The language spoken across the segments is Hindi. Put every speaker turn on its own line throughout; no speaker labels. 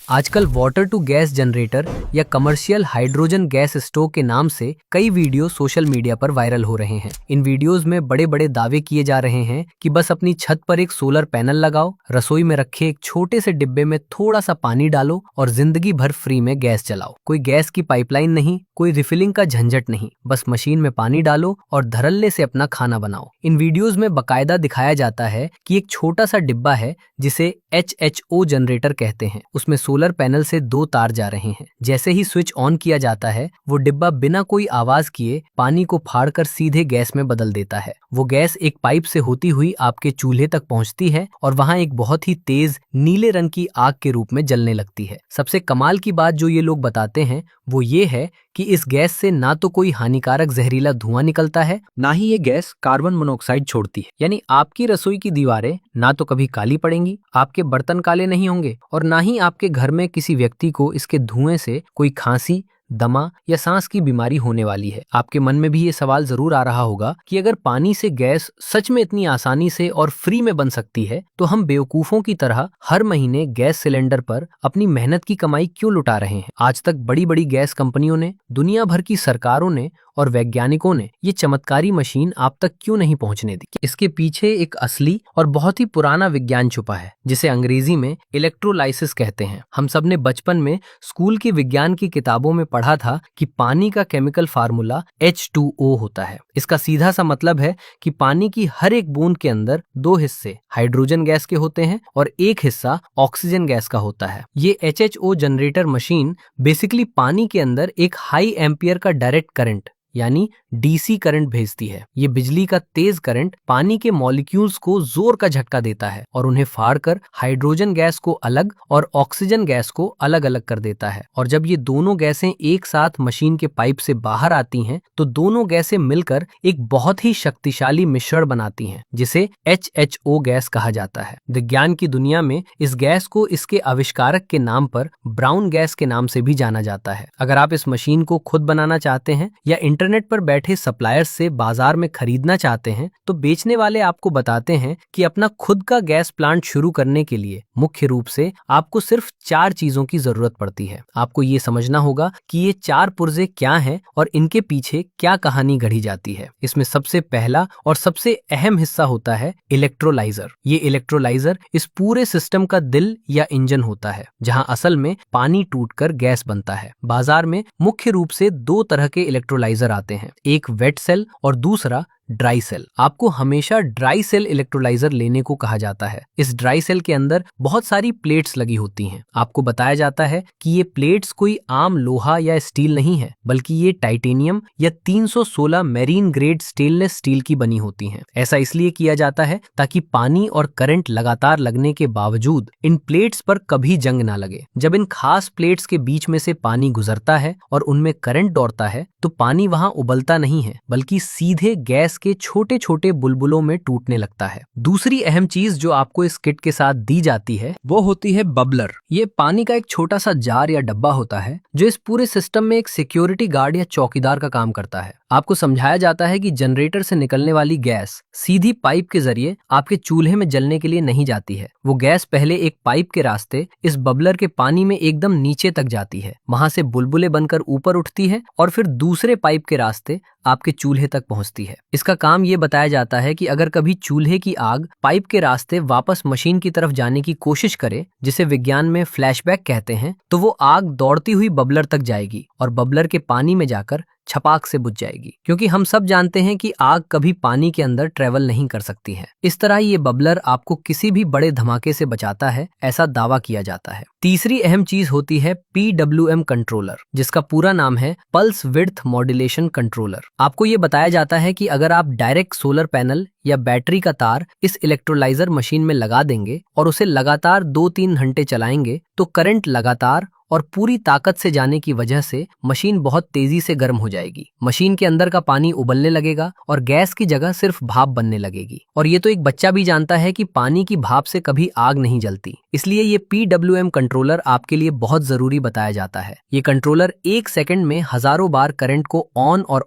आजकल वाटर टू गैस जनरेटर या कमर्शियल हाइड्रोजन गैस स्टोव के नाम से कई वीडियो सोशल मीडिया पर वायरल हो रहे हैं। इन वीडियोस में बड़े बड़े दावे किए जा रहे हैं कि बस अपनी छत पर एक सोलर पैनल लगाओ, रसोई में रखे एक छोटे से डिब्बे में थोड़ा सा पानी डालो और जिंदगी भर फ्री में गैस चलाओ। कोई गैस की पाइपलाइन नहीं, कोई रिफिलिंग का झंझट नहीं, बस मशीन में पानी डालो और धड़ल्ले से अपना खाना बनाओ। इन वीडियोज में बकायदा दिखाया जाता है कि एक छोटा सा डिब्बा है जिसे HHO जनरेटर कहते हैं। उसमें सोलर पैनल से 2 तार जा रहे हैं। जैसे ही स्विच ऑन किया जाता है, वो डिब्बा बिना कोई आवाज किए पानी को फाड़कर सीधे गैस में बदल देता है। वो गैस एक पाइप से होती हुई आपके चूल्हे तक पहुंचती है और वहां एक बहुत ही तेज नीले रंग की आग के रूप में जलने लगती है। सबसे कमाल की बात जो ये लोग बताते हैं वो ये है कि इस गैस से ना तो कोई हानिकारक जहरीला धुआं निकलता है, ना ही ये गैस कार्बन मोनोऑक्साइड छोड़ती है। यानी आपकी रसोई की दीवारें ना तो कभी काली पड़ेंगी, आपके बर्तन काले नहीं होंगे और ना ही आपके घर में किसी व्यक्ति को इसके धुएं से कोई खांसी, दमा या सांस की बीमारी होने वाली है। आपके मन में भी ये सवाल जरूर आ रहा होगा कि अगर पानी से गैस सच में इतनी आसानी से और फ्री में बन सकती है तो हम बेवकूफों की तरह हर महीने गैस सिलेंडर पर अपनी मेहनत की कमाई क्यों लुटा रहे हैं। आज तक बड़ी बड़ी गैस कंपनियों ने, दुनिया भर की सरकारों ने और वैज्ञानिकों ने ये चमत्कारी मशीन आप तक क्यों नहीं पहुंचने दी। इसके पीछे एक असली और बहुत ही पुराना विज्ञान छुपा है जिसे अंग्रेजी में इलेक्ट्रोलाइसिस कहते हैं। हम सब ने बचपन में स्कूल की विज्ञान की किताबों में पढ़ा था कि पानी का केमिकल फार्मूला H2O होता है। इसका सीधा सा मतलब है कि पानी की हर एक बूंद के अंदर 2 हिस्से हाइड्रोजन गैस के होते हैं और एक हिस्सा ऑक्सीजन गैस का होता है। ये HHO जनरेटर मशीन बेसिकली पानी के अंदर एक हाई एम्पियर का डायरेक्ट करंट यानी DC करंट भेजती है। ये बिजली का तेज करंट पानी के मॉलिक्यूल्स को जोर का झटका देता है और उन्हें फाड़कर हाइड्रोजन गैस को अलग और ऑक्सीजन गैस को अलग अलग कर देता है। और जब ये दोनों गैसें एक साथ मशीन के पाइप से बाहर आती हैं तो दोनों गैसें मिलकर एक बहुत ही शक्तिशाली मिश्रण बनाती हैं जिसे HHO गैस कहा जाता है। विज्ञान की दुनिया में इस गैस को इसके आविष्कारक के नाम पर ब्राउन गैस के नाम से भी जाना जाता है। अगर आप इस मशीन को खुद बनाना चाहते हैं या इंटरनेट पर बैठे सप्लायर्स से बाजार में खरीदना चाहते हैं तो बेचने वाले आपको बताते हैं कि अपना खुद का गैस प्लांट शुरू करने के लिए मुख्य रूप से आपको सिर्फ 4 चीजों की जरूरत पड़ती है। आपको ये समझना होगा कि ये 4 पुर्जे क्या हैं और इनके पीछे क्या कहानी गढ़ी जाती है। इसमें सबसे पहला और सबसे अहम हिस्सा होता है इलेक्ट्रोलाइजर। ये इलेक्ट्रोलाइजर इस पूरे सिस्टम का दिल या इंजन होता है जहां असल में पानी टूटकर गैस बनता है। बाजार में मुख्य रूप से 2 तरह के इलेक्ट्रोलाइजर आते हैं, एक वेट सेल और दूसरा ड्राई सेल। आपको हमेशा ड्राई सेल इलेक्ट्रोलाइजर लेने को कहा जाता है। इस ड्राई सेल के अंदर बहुत सारी प्लेट्स लगी होती हैं। आपको बताया जाता है कि ये प्लेट्स कोई आम लोहा या स्टील नहीं है, बल्कि ये टाइटेनियम या 316 मैरीन ग्रेड स्टेनलेस स्टील की बनी होती हैं। ऐसा इसलिए किया जाता है ताकि पानी और करंट लगातार लगने के बावजूद इन प्लेट्स पर कभी जंग ना लगे। जब इन खास प्लेट्स के बीच में से पानी गुजरता है और उनमें करंट दौड़ता है तो पानी वहां उबलता नहीं है, बल्कि सीधे गैस के छोटे छोटे बुलबुलों में टूटने लगता है। दूसरी अहम चीज जो आपको इस किट के साथ दी जाती है वो होती है बबलर। ये पानी का एक छोटा सा जार या डब्बा होता है जो इस पूरे सिस्टम में एक सिक्योरिटी गार्ड या चौकीदार का काम करता है। आपको समझाया जाता है कि जनरेटर से निकलने वाली गैस सीधी पाइप के जरिए आपके चूल्हे में जलने के लिए नहीं जाती है। वो गैस पहले एक पाइप के रास्ते इस बबलर के पानी में एकदम नीचे तक जाती है, वहां से बुलबुले बनकर ऊपर उठती है और फिर दूसरे पाइप के रास्ते आपके चूल्हे तक पहुंचती है। इसका काम ये बताया जाता है कि अगर कभी चूल्हे की आग पाइप के रास्ते वापस मशीन की तरफ जाने की कोशिश करे, जिसे विज्ञान में फ्लैशबैक कहते हैं, तो वो आग दौड़ती हुई बबलर तक जाएगी और बबलर के पानी में जाकर छपाक से बुझ जाएगी, क्योंकि हम सब जानते हैं कि आग कभी पानी के अंदर ट्रेवल नहीं कर सकती है। इस तरह ये बबलर आपको किसी भी बड़े धमाके से बचाता है, ऐसा दावा किया जाता है। तीसरी अहम चीज होती है PWM कंट्रोलर, जिसका पूरा नाम है पल्स विड्थ मॉड्यूलेशन कंट्रोलर। आपको ये बताया जाता है कि अगर आप डायरेक्ट सोलर पैनल या बैटरी का तार इस इलेक्ट्रोलाइजर मशीन में लगा देंगे और उसे लगातार 2-3 घंटे चलाएंगे तो करंट लगातार और पूरी ताकत से जाने की वजह से मशीन बहुत तेजी से गर्म हो जाएगी। मशीन के अंदर का पानी उबलने लगेगा और गैस की जगह सिर्फ भाप बनने लगेगी। और ये तो एक बच्चा भी जानता है कि पानी की भाप से कभी आग नहीं जलती। इसलिए ये PWM कंट्रोलर आपके लिए बहुत जरूरी बताया जाता है। ये कंट्रोलर 1 सेकंड में हजारों बार करंट को ऑन और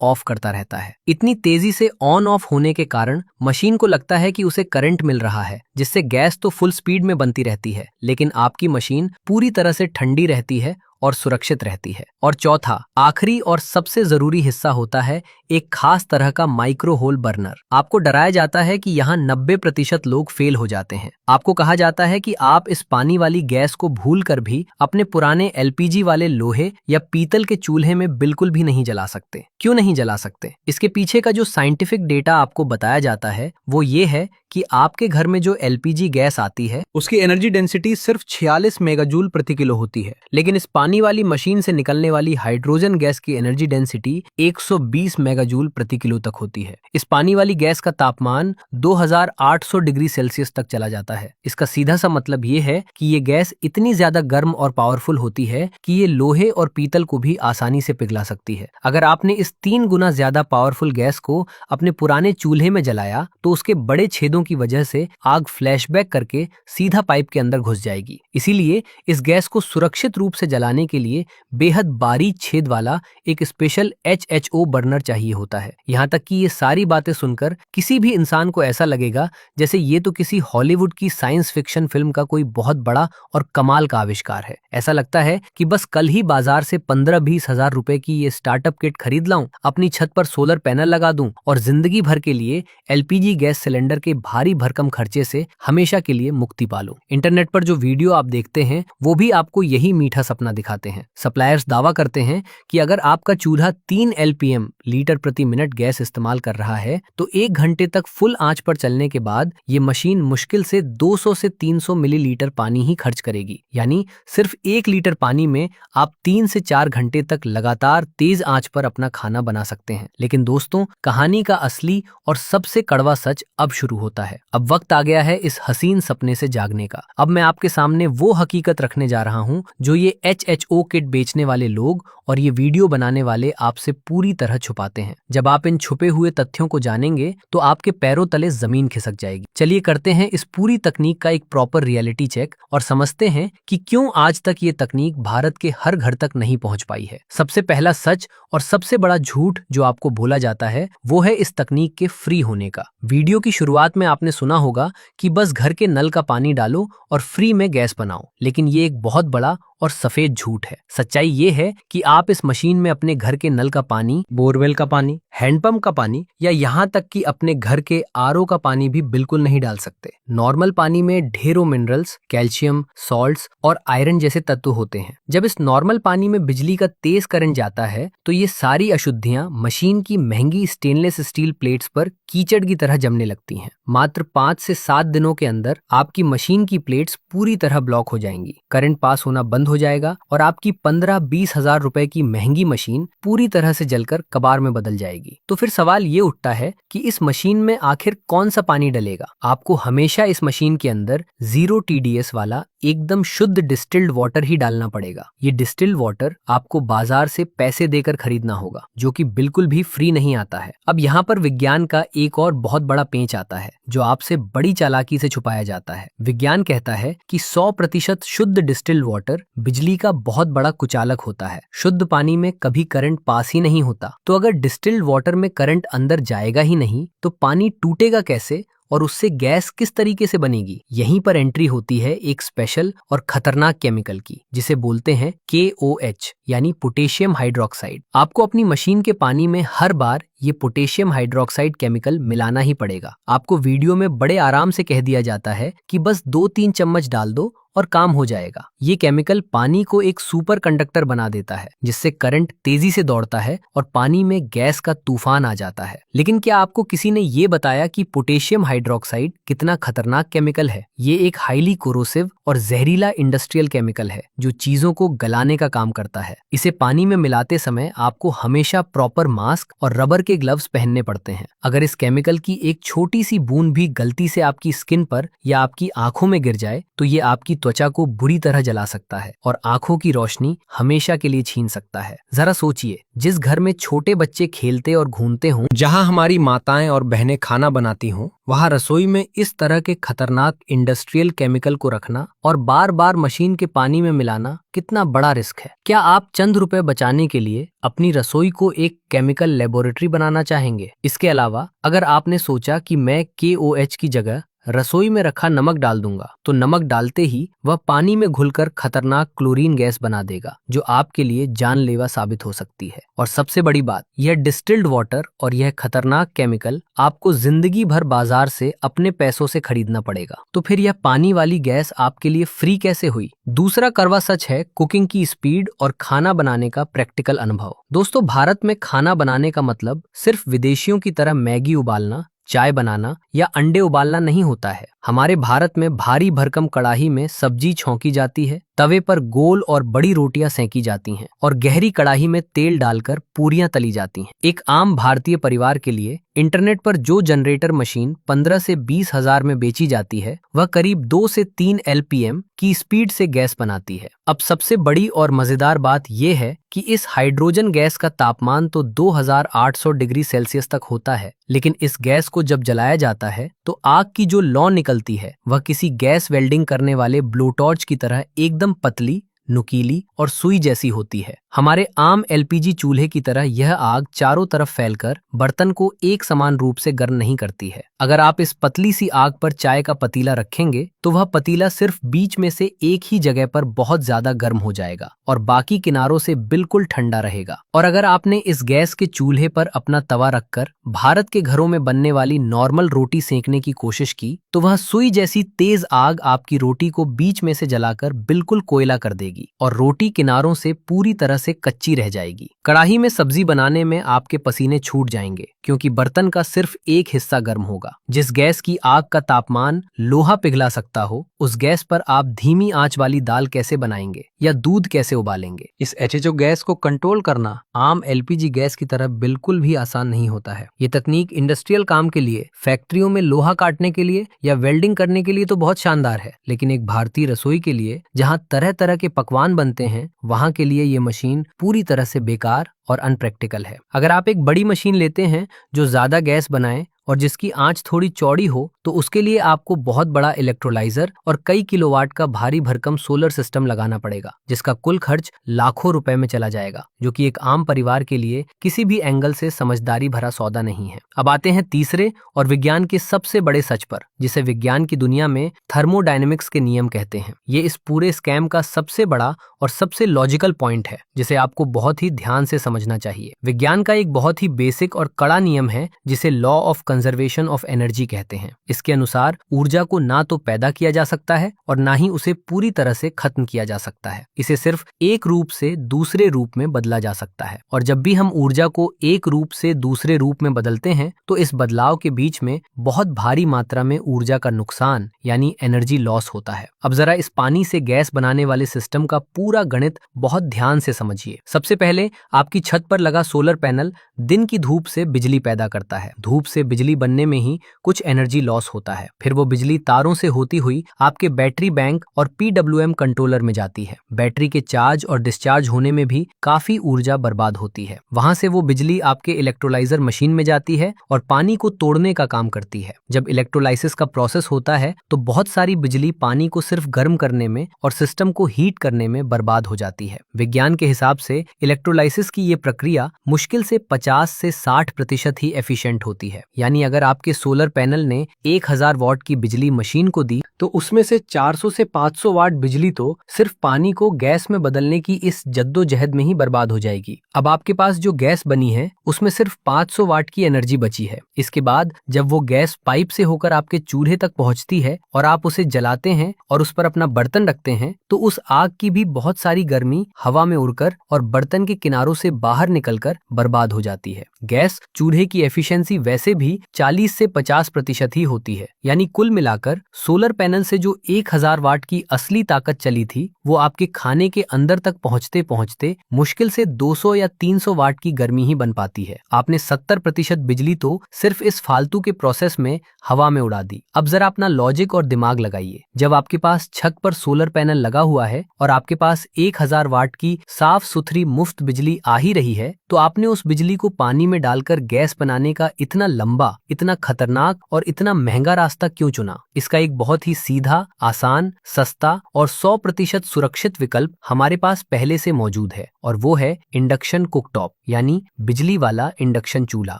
ऑफ करता रहता है। इतनी तेजी से ऑन ऑफ होने के कारण मशीन को लगता है कि उसे करंट मिल रहा है, जिससे गैस तो फुल स्पीड में बनती रहती है, लेकिन आपकी मशीन पूरी तरह से ठंडी रहती है और सुरक्षित रहती है। और चौथा, आखिरी और सबसे जरूरी हिस्सा होता है एक खास तरह का माइक्रो होल बर्नर। आपको डराया जाता है कि यहाँ 90% लोग फेल हो जाते हैं। आपको कहा जाता है कि आप इस पानी वाली गैस को भूल कर भी अपने पुराने LPG वाले लोहे या पीतल के चूल्हे में बिल्कुल भी नहीं जला सकते। क्यों नहीं जला सकते? इसके पीछे का जो साइंटिफिक डेटा आपको बताया जाता है वो ये है कि आपके घर में जो LPG गैस आती है उसकी एनर्जी डेंसिटी सिर्फ 46 मेगाजूल प्रति किलो होती है, लेकिन इस पानी वाली मशीन से निकलने वाली हाइड्रोजन गैस की एनर्जी डेंसिटी 120 मेगाजूल प्रति किलो तक होती है। इस पानी वाली गैस का तापमान 2800 डिग्री सेल्सियस तक चला जाता है। इसका सीधा सा मतलब ये है कि ये गैस इतनी ज्यादा गर्म और पावरफुल होती है कि ये लोहे और पीतल को भी आसानी से पिघला सकती है। अगर आपने इस 3 गुना ज्यादा पावरफुल गैस को अपने पुराने चूल्हे में जलाया तो उसके बड़े छेदों की वजह से आग फ्लैशबैक करके सीधा पाइप के अंदर घुस जाएगी। इसीलिए इस गैस को सुरक्षित रूप से जलाने के लिए बेहद बारीक छेद वाला एक स्पेशल HHO बर्नर चाहिए होता है। यहाँ तक कि ये सारी बातें सुनकर किसी भी इंसान को ऐसा लगेगा जैसे ये तो किसी हॉलीवुड की साइंस फिक्शन फिल्म का कोई बहुत बड़ा और कमाल का आविष्कार है। ऐसा लगता है कि बस कल ही बाजार से 15-20 हजार रुपए की ये स्टार्टअप किट खरीद लाऊं, अपनी छत पर सोलर पैनल लगा दूं और जिंदगी भर के लिए LPG गैस सिलेंडर के भारी भरकम खर्चे से हमेशा के लिए मुक्ति पालो। इंटरनेट पर जो वीडियो आप देखते हैं वो भी आपको यही मीठा सपना दिखाते हैं। सप्लायर्स दावा करते हैं कि अगर आपका चूल्हा 3 LPM लीटर प्रति मिनट गैस इस्तेमाल कर रहा है तो 1 घंटे तक फुल आंच पर चलने के बाद ये मशीन मुश्किल से 200 से 300 मिलीलीटर पानी ही खर्च करेगी। यानी सिर्फ 1 लीटर पानी में आप 3 से 4 घंटे तक लगातार तेज आंच पर अपना खाना बना सकते हैं। लेकिन दोस्तों, कहानी का असली और सबसे कड़वा सच अब शुरू होता है। अब वक्त आ गया है इस हसीन सपने से जागने का। अब मैं आपके सामने वो हकीकत रखने जा रहा हूँ जो ये HHO किट बेचने वाले लोग और ये वीडियो बनाने वाले आपसे पूरी तरह छुपाते हैं। जब आप इन छुपे हुए तथ्यों को जानेंगे तो आपके पैरों तले जमीन खिसक जाएगी। चलिए करते हैं इस पूरी तकनीक का एक प्रॉपर रियलिटी चेक और समझते हैं कि क्यों आज तक ये तकनीक भारत के हर घर तक नहीं पहुंच पाई है। सबसे पहला सच और सबसे बड़ा झूठ जो आपको बोला जाता है वो है इस तकनीक के फ्री होने का। वीडियो की शुरुआत में आपने सुना होगा कि बस घर के नल का पानी डालो और फ्री में गैस बनाओ, लेकिन ये एक बहुत बड़ा और सफेद झूठ है। सच्चाई ये है कि आप इस मशीन में अपने घर के नल का पानी, बोरवेल का पानी, हैंडपंप का पानी या यहाँ तक कि अपने घर के RO का पानी भी बिल्कुल नहीं डाल सकते। नॉर्मल पानी में ढेरों मिनरल्स, कैल्शियम, सॉल्ट्स और आयरन जैसे तत्व होते हैं। जब इस नॉर्मल पानी में बिजली का तेज करंट जाता है तो ये सारी अशुद्धियां मशीन की महंगी स्टेनलेस स्टील प्लेट्स पर कीचड़ की तरह जमने लगती हैं। मात्र 5 से 7 दिनों के अंदर आपकी मशीन की प्लेट्स पूरी तरह ब्लॉक हो जाएंगी, करंट पास होना बंद हो जाएगा और आपकी 15-20 हजार रुपए की महंगी मशीन पूरी तरह से जलकर कबाड़ में बदल जाएगी। तो फिर सवाल ये उठता है कि इस मशीन में आखिर कौन सा पानी डलेगा? आपको हमेशा इस मशीन के अंदर 0 TDS वाला एकदम शुद्ध डिस्टिल्ड वाटर ही डालना पड़ेगा। ये डिस्टिल्ड वाटर आपको बाजार से पैसे देकर खरीदना होगा, जो कि बिल्कुल भी फ्री नहीं आता है। अब यहाँ पर विज्ञान का एक और बहुत बड़ा पेंच आता है जो आपसे बड़ी चालाकी से छुपाया जाता है। विज्ञान कहता है कि 100% शुद्ध डिस्टिल्ड वाटर बिजली का बहुत बड़ा कुचालक होता है। शुद्ध पानी में कभी करंट पास ही नहीं होता, तो अगर डिस्टिल्ड वाटर में करंट अंदर जाएगा ही नहीं तो पानी टूटेगा कैसे और उससे गैस किस तरीके से बनेगी? यहीं पर एंट्री होती है एक स्पेशल और खतरनाक केमिकल की, जिसे बोलते हैं KOH यानी पोटेशियम हाइड्रोक्साइड। आपको अपनी मशीन के पानी में हर बार ये पोटेशियम हाइड्रोक्साइड केमिकल मिलाना ही पड़ेगा। आपको वीडियो में बड़े आराम से कह दिया जाता है कि बस 2-3 चम्मच डाल दो और काम हो जाएगा। ये केमिकल पानी को एक सुपर कंडक्टर बना देता है, जिससे करंट तेजी से दौड़ता है और पानी में गैस का तूफान आ जाता है। लेकिन क्या आपको किसी ने ये बताया कि पोटेशियम हाइड्रोक्साइड कितना खतरनाक केमिकल है? ये एक हाईली कोरोसिव और जहरीला इंडस्ट्रियल केमिकल है जो चीजों को गलाने का काम करता है। इसे पानी में मिलाते समय आपको हमेशा प्रॉपर मास्क और रबर के ग्लव्स पहनने पड़ते हैं। अगर इस केमिकल की एक छोटी सी बूंद भी गलती से आपकी स्किन पर या आपकी आंखों में गिर जाए तो ये आपकी त्वचा को बुरी तरह जला सकता है और आंखों की रोशनी हमेशा के लिए छीन सकता है। जरा सोचिए, जिस घर में छोटे बच्चे खेलते और घूमते हों, जहां हमारी माताएं और बहनें खाना बनाती हों, वहां रसोई में इस तरह के खतरनाक इंडस्ट्रियल केमिकल को रखना और बार बार मशीन के पानी में मिलाना कितना बड़ा रिस्क है। क्या आप चंद रुपए बचाने के लिए अपनी रसोई को एक केमिकल लेबोरेटरी बनाना चाहेंगे? इसके अलावा अगर आपने सोचा कि मैं KOH की जगह रसोई में रखा नमक डाल दूंगा, तो नमक डालते ही वह पानी में घुलकर खतरनाक क्लोरीन गैस बना देगा, जो आपके लिए जानलेवा साबित हो सकती है। और सबसे बड़ी बात, यह डिस्टिल्ड वाटर और यह खतरनाक केमिकल आपको जिंदगी भर बाजार से अपने पैसों से खरीदना पड़ेगा। तो फिर यह पानी वाली गैस आपके लिए फ्री कैसे हुई? दूसरा कड़वा सच है कुकिंग की स्पीड और खाना बनाने का प्रैक्टिकल अनुभव। दोस्तों, भारत में खाना बनाने का मतलब सिर्फ विदेशियों की तरह मैगी उबालना, चाय बनाना या अंडे उबालना नहीं होता है। हमारे भारत में भारी भरकम कड़ाही में सब्जी छौंकी जाती है, तवे पर गोल और बड़ी रोटियां सेंकी जाती हैं और गहरी कड़ाही में तेल डालकर पूरियां तली जाती हैं। एक आम भारतीय परिवार के लिए इंटरनेट पर जो जनरेटर मशीन 15 से 20 हजार में बेची जाती है, वह करीब 2 से 3 LPM की स्पीड से गैस बनाती है। अब सबसे बड़ी और मजेदार बात यह है कि इस हाइड्रोजन गैस का तापमान तो 2800 डिग्री सेल्सियस तक होता है, लेकिन इस गैस को जब जलाया जाता है तो आग की जो लौ निकलती है वह किसी गैस वेल्डिंग करने वाले ब्लोटॉर्च की तरह एकदम पतली, नुकीली और सुई जैसी होती है। हमारे आम LPG चूल्हे की तरह यह आग चारों तरफ फैलकर बर्तन को एक समान रूप से गर्म नहीं करती है। अगर आप इस पतली सी आग पर चाय का पतीला रखेंगे तो वह पतीला सिर्फ बीच में से एक ही जगह पर बहुत ज्यादा गर्म हो जाएगा और बाकी किनारों से बिल्कुल ठंडा रहेगा। और अगर आपने इस गैस के चूल्हे पर अपना तवा रखकर भारत के घरों में बनने वाली नॉर्मल रोटी सेंकने की कोशिश की, तो वह सुई जैसी तेज आग आपकी रोटी को बीच में से जलाकर बिल्कुल कोयला कर देगी और रोटी किनारों से पूरी तरह से कच्ची रह जाएगी। कड़ाही में सब्जी बनाने में आपके पसीने छूट जाएंगे, क्योंकि बर्तन का सिर्फ एक हिस्सा गर्म होगा। जिस गैस की आग का तापमान लोहा पिघला सकता हो, उस गैस पर आप धीमी आंच वाली दाल कैसे बनाएंगे या दूध कैसे उबालेंगे? इस HHO गैस को कंट्रोल करना आम LPG गैस की तरह बिल्कुल भी आसान नहीं होता है। ये तकनीक इंडस्ट्रियल काम के लिए, फैक्ट्रियों में लोहा काटने के लिए या वेल्डिंग करने के लिए तो बहुत शानदार है, लेकिन एक भारतीय रसोई के लिए, जहां तरह तरह के पकवान बनते हैं, वहां के लिए ये मशीन पूरी तरह से बेकार और अनप्रैक्टिकल है। अगर आप एक बड़ी मशीन लेते हैं जो ज्यादा गैस बनाए और जिसकी आंच थोड़ी चौड़ी हो, तो उसके लिए आपको बहुत बड़ा इलेक्ट्रोलाइजर और कई किलोवाट का भारी भरकम सोलर सिस्टम लगाना पड़ेगा, जिसका कुल खर्च लाखों रुपए में चला जाएगा, जो कि एक आम परिवार के लिए किसी भी एंगल से समझदारी भरा सौदा नहीं है। अब आते हैं तीसरे और विज्ञान के सबसे बड़े सच पर, जिसे विज्ञान की दुनिया में थर्मोडायनेमिक्स के नियम कहते हैं। ये इस पूरे स्कैम का सबसे बड़ा और सबसे लॉजिकल पॉइंट है, जिसे आपको बहुत ही ध्यान से समझना चाहिए। विज्ञान का एक बहुत ही बेसिक और कड़ा नियम है, जिसे law of conservation of energy कहते हैं। इसके अनुसार ऊर्जा को ना तो पैदा किया जा सकता है और ना ही उसे पूरी तरह से खत्म किया जा सकता है। इसे सिर्फ एक रूप से दूसरे रूप में बदला जा सकता है, और जब भी हम ऊर्जा को एक रूप से दूसरे रूप में बदलते हैं, तो इस बदलाव के बीच में बहुत भारी मात्रा में ऊर्जा का नुकसान यानी एनर्जी लॉस होता है। अब जरा इस पानी से गैस बनाने वाले सिस्टम का पूरा गणित बहुत ध्यान से समझिए। सबसे पहले आपकी छत पर लगा सोलर पैनल दिन की धूप से बिजली पैदा करता है। धूप से बिजली बनने में ही कुछ एनर्जी लॉस होता है। फिर वो बिजली तारों से होती हुई आपके बैटरी बैंक और PWM कंट्रोलर में जाती है। बैटरी के चार्ज और डिस्चार्ज होने में भी काफी ऊर्जा बर्बाद होती है। वहां से वो बिजली आपके इलेक्ट्रोलाइजर मशीन में जाती है और पानी को तोड़ने का काम करती है। जब इलेक्ट्रोलाइसिस का प्रोसेस होता है, तो बहुत सारी बिजली पानी को सिर्फ गर्म करने में और सिस्टम को हीट करने में बर्बाद हो जाती है। विज्ञान के हिसाब से इलेक्ट्रोलाइसिस की ये प्रक्रिया मुश्किल से 50 से 60% ही एफिशिएंट होती है। यानी अगर आपके सोलर पैनल ने 1000 वॉट की बिजली मशीन को दी, तो उसमें से 400 से 500 वाट बिजली तो सिर्फ पानी को गैस में बदलने की इस जद्दोजहद में ही बर्बाद हो जाएगी। अब आपके पास जो गैस बनी है, उसमें सिर्फ 500 वाट की एनर्जी बची है। इसके बाद जब वो गैस पाइप से होकर आपके चूल्हे तक पहुंचती है और आप उसे जलाते हैं और उस पर अपना बर्तन रखते हैं, तो उस आग की भी बहुत सारी गर्मी हवा में उड़कर और बर्तन के किनारों से बाहर निकलकर बर्बाद हो जाती है। गैस चूल्हे की एफिशिएंसी वैसे भी 40 से 50% ही होती है। यानी कुल मिलाकर सोलर पैनल से जो 1000 वाट की असली ताकत चली थी वो आपके खाने के अंदर तक पहुंचते पहुंचते मुश्किल से 200 या 300 वाट की गर्मी ही बन पाती है। आपने 70% बिजली तो सिर्फ इस फालतू के प्रोसेस में हवा में उड़ा दी। अब जरा अपना लॉजिक और दिमाग लगाइए। जब आपके पास छत पर सोलर पैनल लगा हुआ है और आपके पास 1000 वाट की साफ सुथरी मुफ्त बिजली आ ही रही है, तो आपने उस बिजली को पानी में डालकर गैस बनाने का इतना लंबा, इतना खतरनाक और इतना महंगा रास्ता क्यों चुना? इसका एक बहुत ही सीधा, आसान, सस्ता और 100% सुरक्षित विकल्प हमारे पास पहले से मौजूद है, और वो है इंडक्शन कुकटॉप, यानी बिजली वाला इंडक्शन चूल्हा।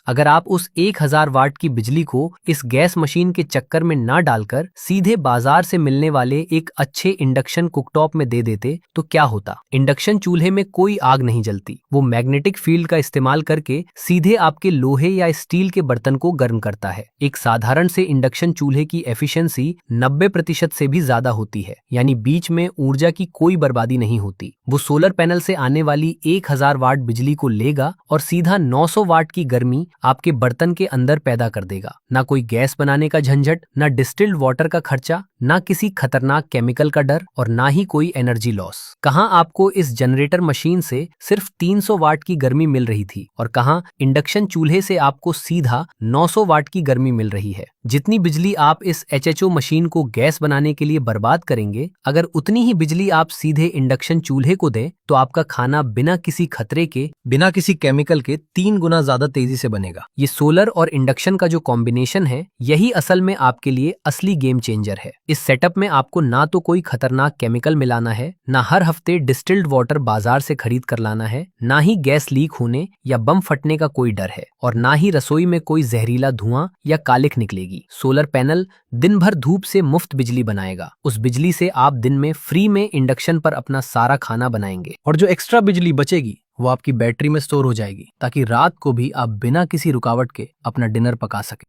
अगर आप उस 1000 वाट की बिजली को इस गैस मशीन के चक्कर में ना डालकर सीधे बाजार से मिलने वाले एक अच्छे इंडक्शन कुकटॉप में दे देते तो क्या होता? इंडक्शन चूल्हे में कोई आग नहीं जलती। वो मैग्नेटिक फील्ड का इस्तेमाल करके सीधे आपके लोहे या स्टील के बर्तन को गर्म करता है। एक साधारण से इंडक्शन चूल्हे की एफिशिएंसी 90% से भी ज्यादा होती है, यानी बीच में ऊर्जा की कोई बर्बादी नहीं होती। वो सोलर पैनल से आने वाली 1000 वाट बिजली को लेगा और सीधा 900 वाट की गर्मी आपके बर्तन के अंदर पैदा कर देगा। ना कोई गैस बनाने का झंझट, ना डिस्टिल्ड वाटर का खर्चा, ना किसी खतरनाक केमिकल का डर और ना ही कोई एनर्जी लॉस। कहां आपको इस जनरेटर मशीन से सिर्फ 300 वाट की गर्मी मिल रही थी और कहां इंडक्शन चूल्हे से आपको सीधा 900 वाट की गर्मी मिल रही है। जितनी बिजली आप इस एचएचओ मशीन को गैस बनाने के लिए बर्बाद करेंगे, अगर उतनी ही बिजली आप सीधे इंडक्शन चूल्हे को दें तो आपका खाना बिना किसी खतरे के, बिना किसी केमिकल के 3 गुना ज्यादा तेजी से बनेगा। ये सोलर और इंडक्शन का जो कॉम्बिनेशन है, यही असल में आपके लिए असली गेम चेंजर है। इस सेटअप में आपको ना तो कोई खतरनाक केमिकल मिलाना है, ना हर हफ्ते डिस्टिल्ड वाटर बाजार से खरीद कर लाना है, ना ही गैस लीक होने या बम फटने का कोई डर है, और ना ही रसोई में कोई जहरीला धुआं या कालिख निकलेगी। सोलर पैनल दिन भर धूप से मुफ्त बिजली बनाएगा। उस बिजली से आप दिन में फ्री में इंडक्शन पर अपना सारा खाना बनाएंगे, और जो एक्स्ट्रा बिजली बचेगी वो आपकी बैटरी में स्टोर हो जाएगी, ताकि रात को भी आप बिना किसी रुकावट के अपना डिनर पका सकें।